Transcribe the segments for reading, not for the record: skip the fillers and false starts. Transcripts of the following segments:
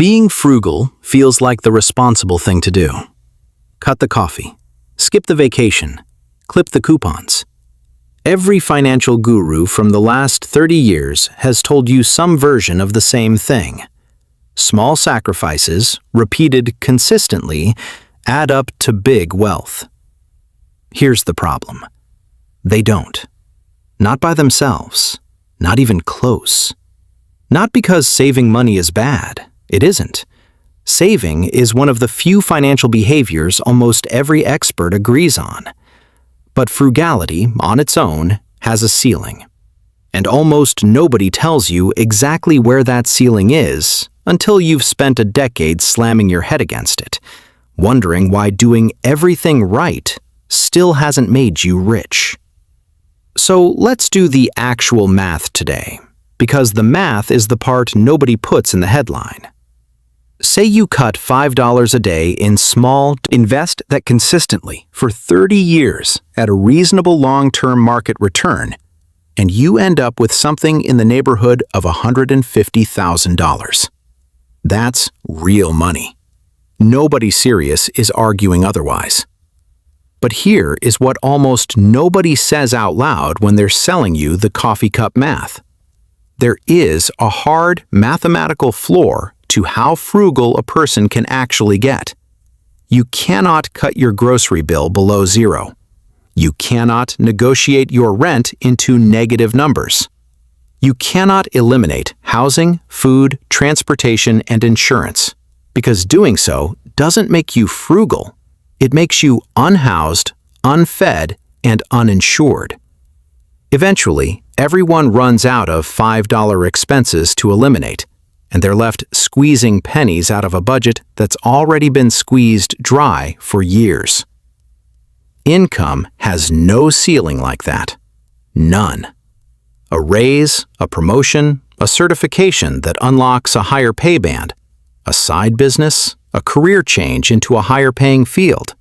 Being frugal feels like the responsible thing to do. Cut the coffee, skip the vacation, clip the coupons. Every financial guru from the last 30 years has told you some version of the same thing. Small sacrifices, repeated consistently, add up to big wealth. Here's the problem. They don't. Not by themselves. Not even close. Not because saving money is bad. It isn't. Saving is one of the few financial behaviors almost every expert agrees on. But frugality, on its own, has a ceiling. And almost nobody tells you exactly where that ceiling is until you've spent a decade slamming your head against it, wondering why doing everything right still hasn't made you rich. So let's do the actual math today, because the math is the part nobody puts in the headline. Say you cut $5 a day in small, invest that consistently for 30 years at a reasonable long-term market return, and you end up with something in the neighborhood of $150,000. That's real money. Nobody serious is arguing otherwise. But here is what almost nobody says out loud when they're selling you the coffee cup math. There is a hard mathematical floor to how frugal a person can actually get. You cannot cut your grocery bill below zero. You cannot negotiate your rent into negative numbers. You cannot eliminate housing, food, transportation, and insurance, because doing so doesn't make you frugal. It makes you unhoused, unfed, and uninsured. Eventually, everyone runs out of $5 expenses to eliminate, and they're left squeezing pennies out of a budget that's already been squeezed dry for years. Income has no ceiling like that. None. A raise, a promotion, a certification that unlocks a higher pay band, a side business, a career change into a higher paying field.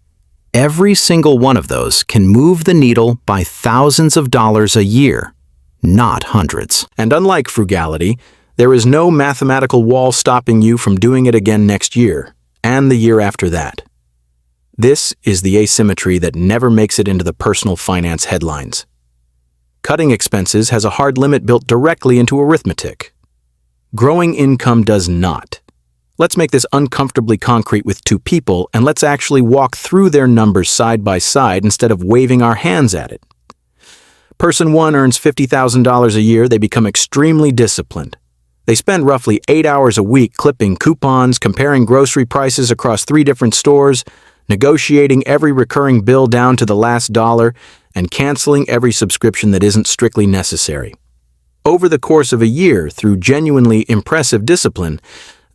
Every single one of those can move the needle by thousands of dollars a year, not hundreds. And unlike frugality, there is no mathematical wall stopping you from doing it again next year, and the year after that. This is the asymmetry that never makes it into the personal finance headlines. Cutting expenses has a hard limit built directly into arithmetic. Growing income does not. Let's make this uncomfortably concrete with two people, and let's actually walk through their numbers side by side instead of waving our hands at it. Person 1 earns $50,000 a year. They become extremely disciplined. They spend roughly 8 hours a week clipping coupons, comparing grocery prices across 3 different stores, negotiating every recurring bill down to the last dollar, and canceling every subscription that isn't strictly necessary. Over the course of a year, through genuinely impressive discipline,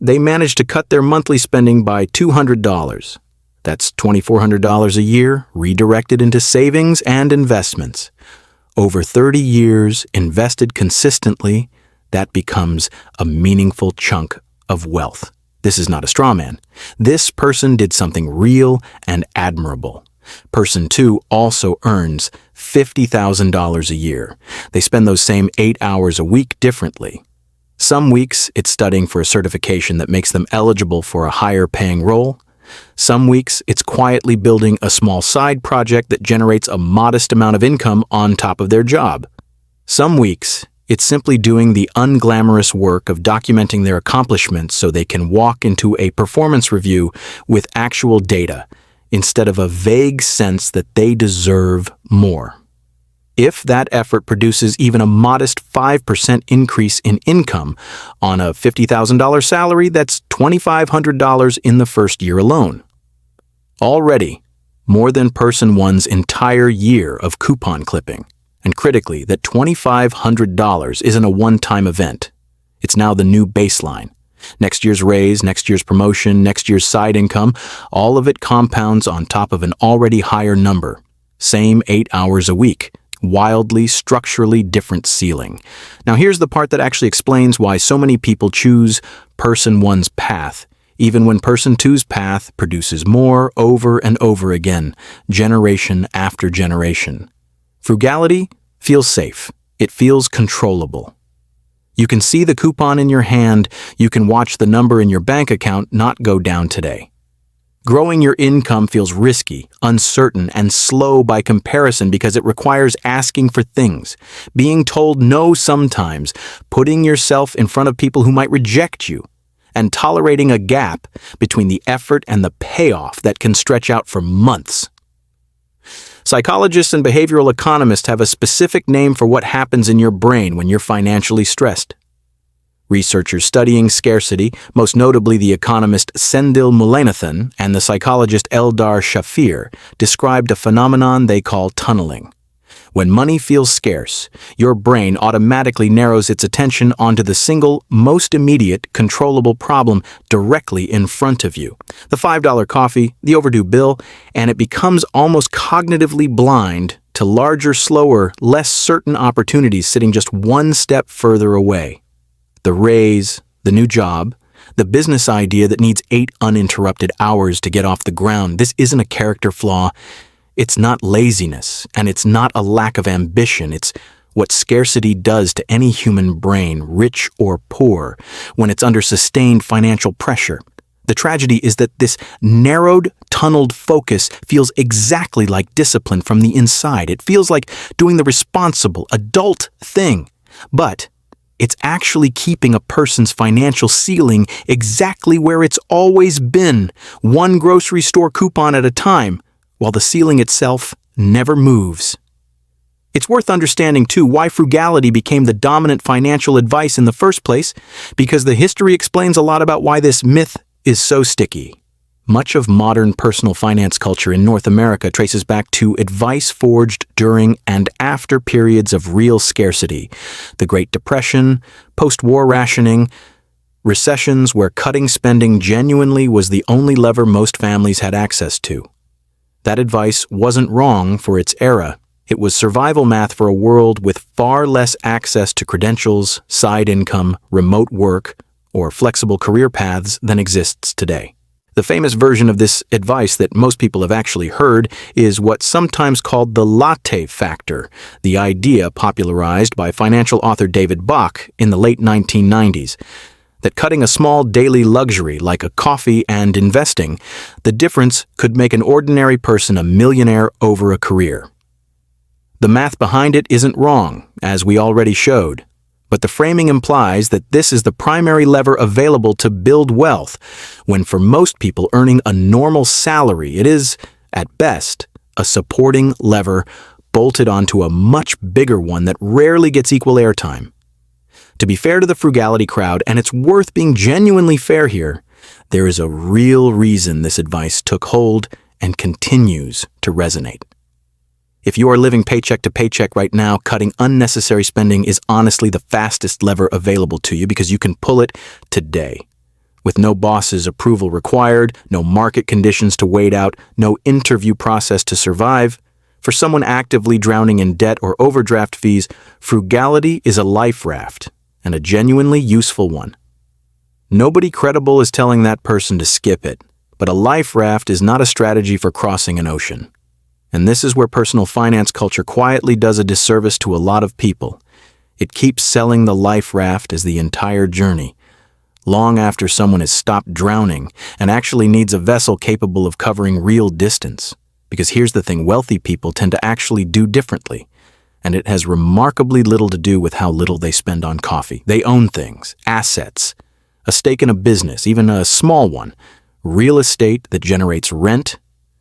they managed to cut their monthly spending by $200. That's $2,400 a year, redirected into savings and investments. Over 30 years, invested consistently, that becomes a meaningful chunk of wealth. This is not a straw man. This person did something real and admirable. Person 2 also earns $50,000 a year. They spend those same 8 hours a week differently. Some weeks, it's studying for a certification that makes them eligible for a higher paying role. Some weeks, it's quietly building a small side project that generates a modest amount of income on top of their job. Some weeks, it's simply doing the unglamorous work of documenting their accomplishments so they can walk into a performance review with actual data, instead of a vague sense that they deserve more. If that effort produces even a modest 5% increase in income on a $50,000 salary, that's $2,500 in the first year alone. Already, more than person 1's entire year of coupon clipping. And critically, that $2,500 isn't a one-time event. It's now the new baseline. Next year's raise, next year's promotion, next year's side income, all of it compounds on top of an already higher number. Same 8 hours a week. Wildly, structurally different ceiling. Now here's the part that actually explains why so many people choose person 1's path, even when person 2's path produces more over and over again, generation after generation. Frugality feels safe. It feels controllable. You can see the coupon in your hand, you can watch the number in your bank account not go down today. Growing your income feels risky, uncertain, and slow by comparison because it requires asking for things, being told no sometimes, putting yourself in front of people who might reject you, and tolerating a gap between the effort and the payoff that can stretch out for months. Psychologists and behavioral economists have a specific name for what happens in your brain when you're financially stressed. Researchers studying scarcity, most notably the economist Sendhil Mullainathan and the psychologist Eldar Shafir, described a phenomenon they call tunneling. When money feels scarce, your brain automatically narrows its attention onto the single, most immediate, controllable problem directly in front of you. The $5 coffee, the overdue bill, and it becomes almost cognitively blind to larger, slower, less certain opportunities sitting just one step further away. The raise, the new job, the business idea that needs 8 uninterrupted hours to get off the ground. This isn't a character flaw. It's not laziness, and it's not a lack of ambition. It's what scarcity does to any human brain, rich or poor, when it's under sustained financial pressure. The tragedy is that this narrowed, tunneled focus feels exactly like discipline from the inside. It feels like doing the responsible, adult thing. But it's actually keeping a person's financial ceiling exactly where it's always been, one grocery store coupon at a time, while the ceiling itself never moves. It's worth understanding, too, why frugality became the dominant financial advice in the first place, because the history explains a lot about why this myth is so sticky. Much of modern personal finance culture in North America traces back to advice forged during and after periods of real scarcity, the Great Depression, post-war rationing, recessions where cutting spending genuinely was the only lever most families had access to. That advice wasn't wrong for its era. It was survival math for a world with far less access to credentials, side income, remote work, or flexible career paths than exists today. The famous version of this advice that most people have actually heard is what's sometimes called the Latte factor, the idea popularized by financial author David Bach in the late 1990s, that cutting a small daily luxury like a coffee and investing, the difference could make an ordinary person a millionaire over a career. The math behind it isn't wrong, as we already showed. But the framing implies that this is the primary lever available to build wealth, when for most people earning a normal salary, it is, at best, a supporting lever bolted onto a much bigger one that rarely gets equal airtime. To be fair to the frugality crowd, and it's worth being genuinely fair here, there is a real reason this advice took hold and continues to resonate. If you are living paycheck to paycheck right now, cutting unnecessary spending is honestly the fastest lever available to you because you can pull it today. With no boss's approval required, no market conditions to wait out, no interview process to survive, for someone actively drowning in debt or overdraft fees, frugality is a life raft, and a genuinely useful one. Nobody credible is telling that person to skip it, but a life raft is not a strategy for crossing an ocean. And this is where personal finance culture quietly does a disservice to a lot of people. It keeps selling the life raft as the entire journey, long after someone has stopped drowning and actually needs a vessel capable of covering real distance. Because here's the thing, wealthy people tend to actually do differently, and it has remarkably little to do with how little they spend on coffee. They own things, assets, a stake in a business, even a small one, real estate that generates rent,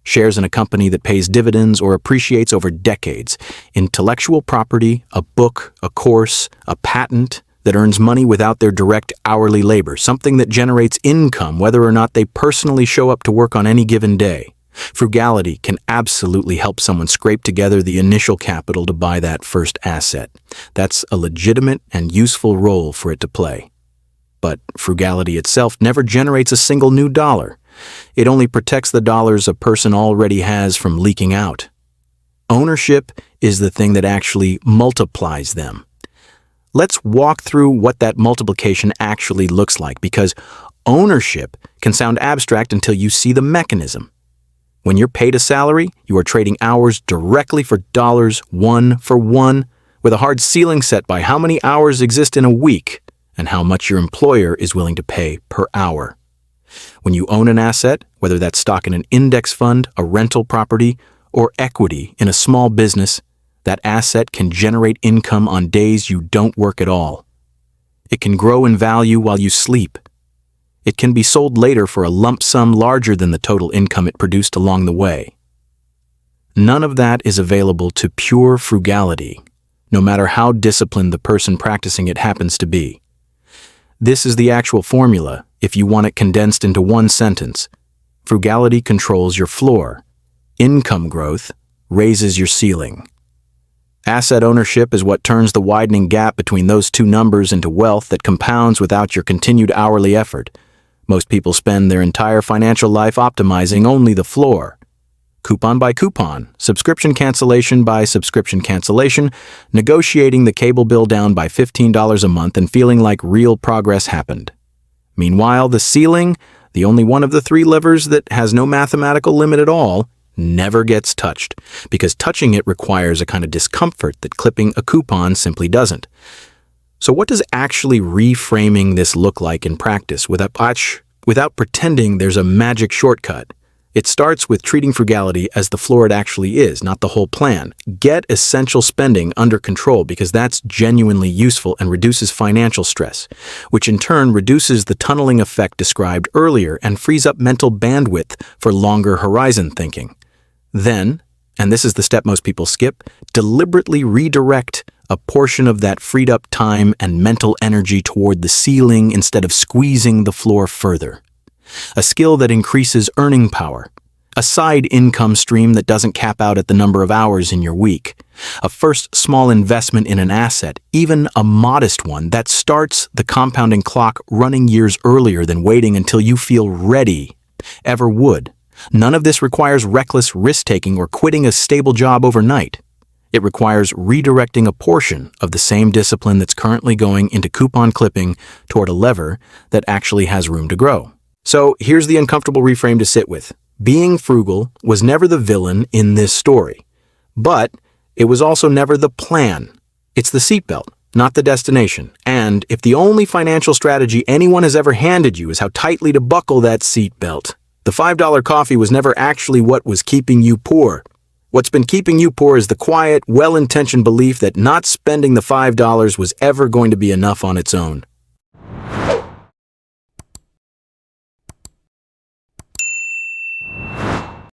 shares in a company that pays dividends or appreciates over decades, intellectual property, a book, a course, a patent that earns money without their direct hourly labor, something that generates income whether or not they personally show up to work on any given day. Frugality can absolutely help someone scrape together the initial capital to buy that first asset. That's a legitimate and useful role for it to play. But frugality itself never generates a single new dollar. It only protects the dollars a person already has from leaking out. Ownership is the thing that actually multiplies them. Let's walk through what that multiplication actually looks like, because ownership can sound abstract until you see the mechanism. When you're paid a salary, you are trading hours directly for dollars, one for one, with a hard ceiling set by how many hours exist in a week. and how much your employer is willing to pay per hour. When you own an asset, whether that's stock in an index fund, a rental property, or equity in a small business, that asset can generate income on days you don't work at all. It can grow in value while you sleep. It can be sold later for a lump sum larger than the total income it produced along the way. None of that is available to pure frugality, no matter how disciplined the person practicing it happens to be. This is the actual formula if you want it condensed into one sentence. Frugality controls your floor. Income growth raises your ceiling. Asset ownership is what turns the widening gap between those two numbers into wealth that compounds without your continued hourly effort. Most people spend their entire financial life optimizing only the floor. Coupon by coupon, subscription cancellation by subscription cancellation, negotiating the cable bill down by $15 a month and feeling like real progress happened. Meanwhile, the ceiling, the only one of the three levers that has no mathematical limit at all, never gets touched, because touching it requires a kind of discomfort that clipping a coupon simply doesn't. So what does actually reframing this look like in practice without pretending there's a magic shortcut? It starts with treating frugality as the floor it actually is, not the whole plan. Get essential spending under control because that's genuinely useful and reduces financial stress, which in turn reduces the tunneling effect described earlier and frees up mental bandwidth for longer horizon thinking. Then, and this is the step most people skip, deliberately redirect a portion of that freed up time and mental energy toward the ceiling instead of squeezing the floor further. A skill that increases earning power, a side income stream that doesn't cap out at the number of hours in your week, a first small investment in an asset, even a modest one that starts the compounding clock running years earlier than waiting until you feel ready ever would. None of this requires reckless risk-taking or quitting a stable job overnight. It requires redirecting a portion of the same discipline that's currently going into coupon clipping toward a lever that actually has room to grow. So here's the uncomfortable reframe to sit with. Being frugal was never the villain in this story, but it was also never the plan. It's the seatbelt, not the destination. And if the only financial strategy anyone has ever handed you is how tightly to buckle that seatbelt, the $5 coffee was never actually what was keeping you poor. What's been keeping you poor is the quiet, well-intentioned belief that not spending the $5 was ever going to be enough on its own.